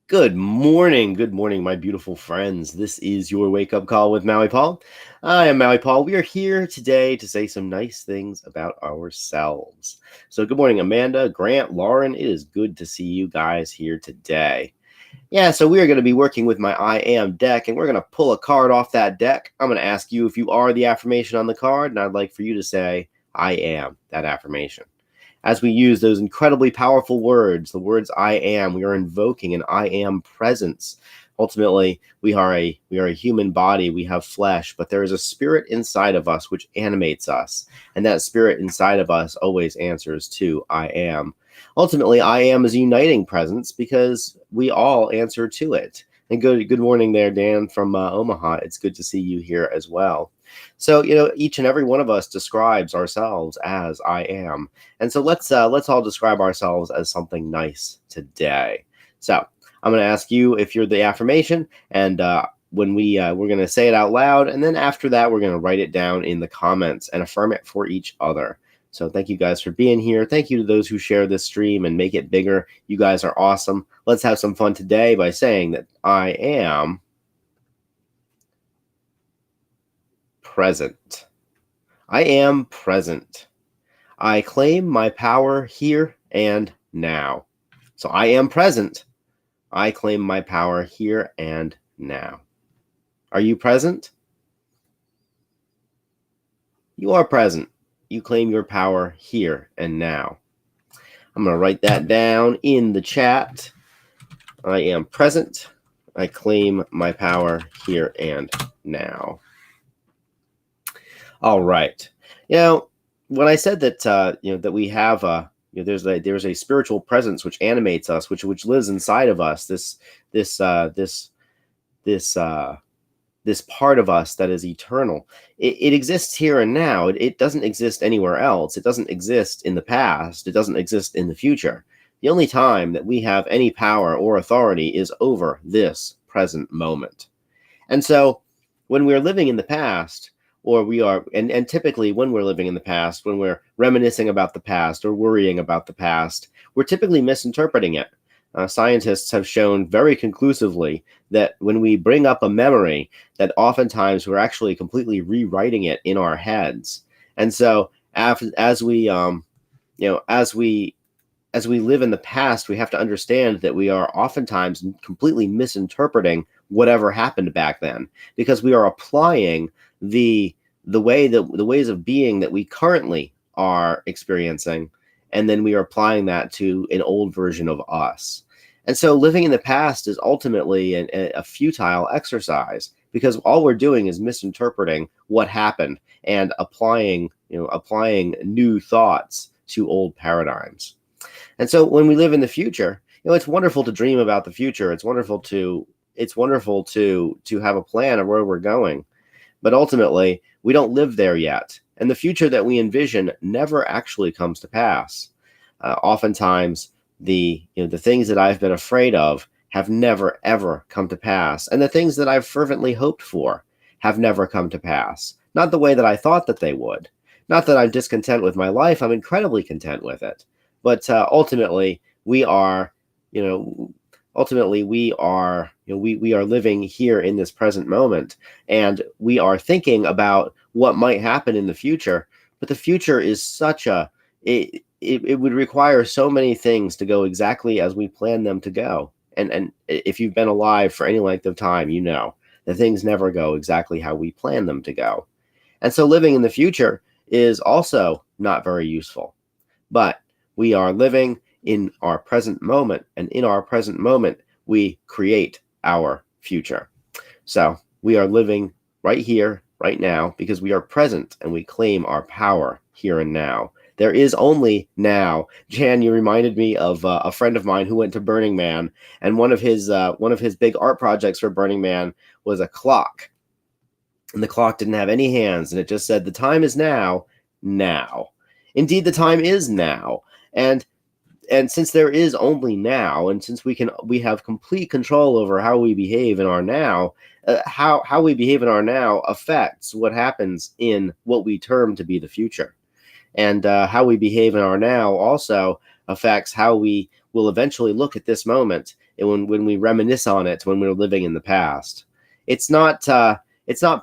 Good morning, my beautiful friends. This is your wake up call with Maui Paul. I am Maui Paul. We are here today to say some nice things about ourselves. So, good morning, Amanda, Grant, Lauren. It is good to see you guys here today. Yeah, so we are going to be working with my I am deck, and we're going to pull a card off that deck. I'm going to ask you if you are the affirmation on the card, and I'd like for you to say, I am that affirmation. As we use those incredibly powerful words, the words I am, we are invoking an I am presence. Ultimately, we are a human body, we have flesh, but there is a spirit inside of us which animates us, and that spirit inside of us always answers to I am. Ultimately, I am is a uniting presence because we all answer to it. And good morning there, Dan from Omaha. It's good to see you here as well. So, each and every one of us describes ourselves as I am. And so let's all describe ourselves as something nice today. So, I'm going to ask you if you're the affirmation, and when we're going to say it out loud, and then after that we're going to write it down in the comments and affirm it for each other. So thank you guys for being here. Thank you to those who share this stream and make it bigger. You guys are awesome. Let's have some fun today by saying that I am present. I am present. I claim my power here and now. So I am present. I claim my power here and now. Are you present? You are present. You claim your power here and now. I'm going to write that down in the chat. I am present. I claim my power here and now. All right. When I said that that we have there's a spiritual presence which animates us, which lives inside of us. This part of us that is eternal. It exists here and now. It doesn't exist anywhere else. It doesn't exist in the past. It doesn't exist in the future. The only time that we have any power or authority is over this present moment. And so when we're living in the past, or we are, and typically when we're living in the past, when we're reminiscing about the past or worrying about the past, we're typically misinterpreting it. Scientists have shown very conclusively that when we bring up a memory, that oftentimes we're actually completely rewriting it in our heads. And so as we live in the past, we have to understand that we are oftentimes completely misinterpreting whatever happened back then, because we are applying the ways of being that we currently are experiencing, and then we are applying that to an old version of us. And so living in the past is ultimately a futile exercise, because all we're doing is misinterpreting what happened and applying new thoughts to old paradigms. And so when we live in the future, it's wonderful to dream about the future. It's wonderful to have a plan of where we're going. But ultimately, we don't live there yet. And the future that we envision never actually comes to pass. Oftentimes, the things that I've been afraid of have never, ever come to pass. And the things that I've fervently hoped for have never come to pass. Not the way that I thought that they would. Not that I'm discontent with my life. I'm incredibly content with it. But ultimately, we are living here in this present moment, and we are thinking about what might happen in the future. But the future is it would require so many things to go exactly as we plan them to go. And if you've been alive for any length of time, you know that things never go exactly how we plan them to go. And so living in the future is also not very useful. But we are living in our present moment, and in our present moment, we create our future. So we are living right here, right now, because we are present and we claim our power here and now. There is only now. Jan, you reminded me of a friend of mine who went to Burning Man, and one of his big art projects for Burning Man was a clock. And the clock didn't have any hands, and it just said, "The time is now, now." Indeed, the time is now. And since there is only now, and since we have complete control over how we behave in our now, how we behave in our now affects what happens in what we term to be the future. And how we behave in our now also affects how we will eventually look at this moment when we reminisce on it when we're living in the past. It's not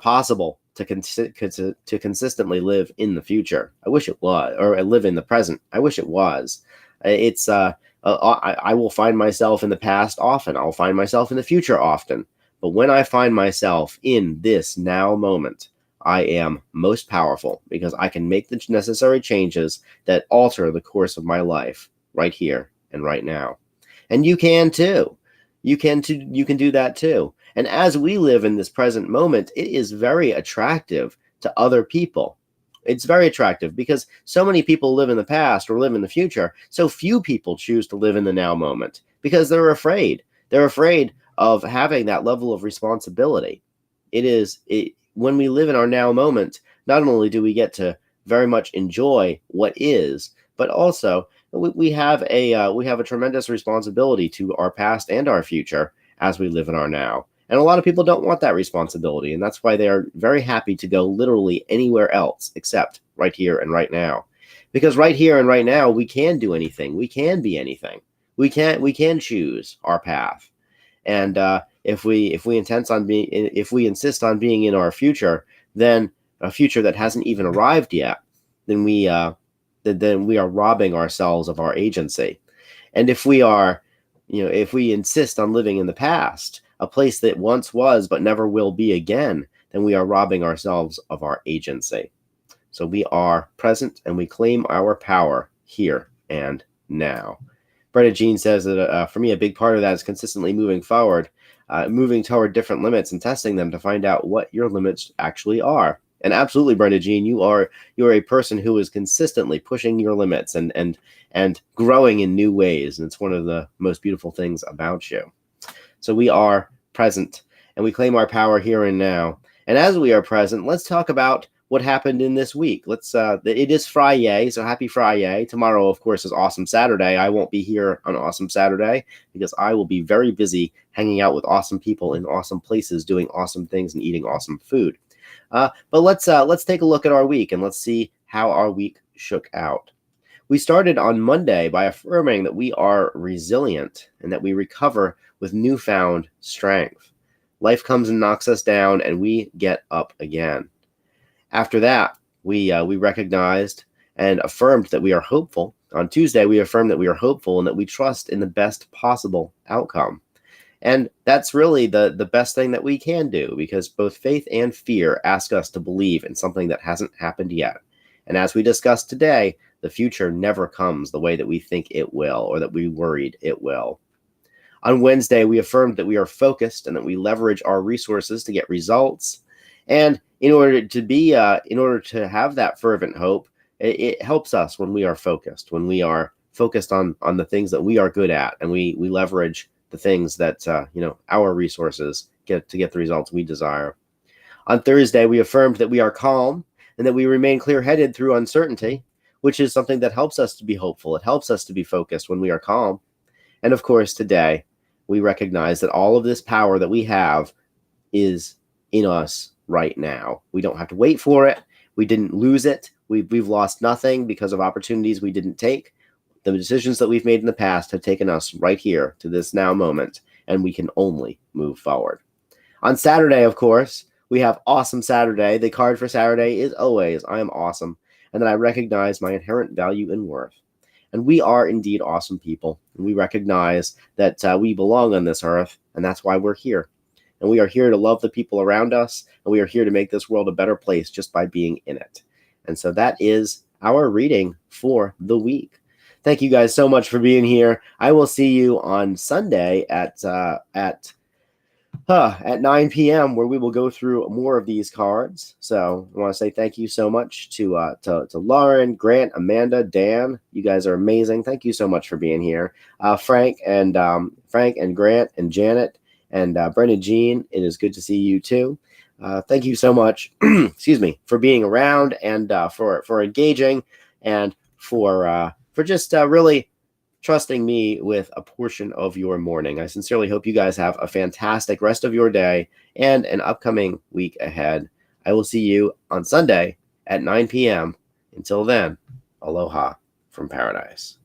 possible to consistently live in the future. I wish it was, or live in the present. I wish it was. It's I will find myself in the past often. I'll find myself in the future often. But when I find myself in this now moment, I am most powerful because I can make the necessary changes that alter the course of my life right here and right now. And you can too. You can do that too. And as we live in this present moment, it is very attractive to other people. It's very attractive because so many people live in the past or live in the future. So few people choose to live in the now moment because they're afraid. They're afraid of having that level of responsibility. When we live in our now moment, not only do we get to very much enjoy what is, but also we have a tremendous responsibility to our past and our future as we live in our now. And a lot of people don't want that responsibility, and that's why they are very happy to go literally anywhere else except right here and right now. Because right here and right now, we can do anything. We can be anything. We can choose our path. And if we insist on being in our future, then a future that hasn't even arrived yet, then we are robbing ourselves of our agency. And if we insist on living in the past, a place that once was but never will be again, then we are robbing ourselves of our agency. So we are present and we claim our power here and now. Brenda Jean says that for me, a big part of that is consistently moving forward, moving toward different limits and testing them to find out what your limits actually are. And absolutely, Brenda Jean, you are a person who is consistently pushing your limits and growing in new ways. And it's one of the most beautiful things about you. So we are present and we claim our power here and now. And as we are present, let's talk about what happened in this week. It is Friday, so happy Friday. Tomorrow, of course, is Awesome Saturday. I won't be here on Awesome Saturday because I will be very busy hanging out with awesome people in awesome places, doing awesome things and eating awesome food. But let's take a look at our week and let's see how our week shook out. We started on Monday by affirming that we are resilient and that we recover with newfound strength. Life comes and knocks us down, and we get up again. After that, we recognized and affirmed that we are hopeful. On Tuesday, we affirmed that we are hopeful and that we trust in the best possible outcome. And that's really the best thing that we can do, because both faith and fear ask us to believe in something that hasn't happened yet. And as we discussed today, the future never comes the way that we think it will or that we worried it will. On Wednesday, we affirmed that we are focused and that we leverage our resources to get results. And in order to have that fervent hope, it helps us when we are focused on the things that we are good at, and we leverage the things that our resources get the results we desire. On Thursday, we affirmed that we are calm and that we remain clear-headed through uncertainty, which is something that helps us to be hopeful. It helps us to be focused when we are calm. And of course, today, we recognize that all of this power that we have is in us right now. We don't have to wait for it. We didn't lose it. We've lost nothing because of opportunities we didn't take. The decisions that we've made in the past have taken us right here to this now moment, and we can only move forward. On Saturday, of course, we have Awesome Saturday. The card for Saturday is always, I am awesome, and that I recognize my inherent value and worth. And we are indeed awesome people. And we recognize that we belong on this earth, and that's why we're here. And we are here to love the people around us, and we are here to make this world a better place just by being in it. And so that is our reading for the week. Thank you guys so much for being here. I will see you on Sunday at 9 p.m. where we will go through more of these cards. So I want to say thank you so much to Lauren, Grant, Amanda, Dan. You guys are amazing. Thank you so much for being here. Frank and Grant and Janet and Brenda Jean. It is good to see you too. Thank you so much. Excuse me, for being around and for engaging and for just really trusting me with a portion of your morning. I sincerely hope you guys have a fantastic rest of your day and an upcoming week ahead. I will see you on Sunday at 9 p.m. Until then, aloha from paradise.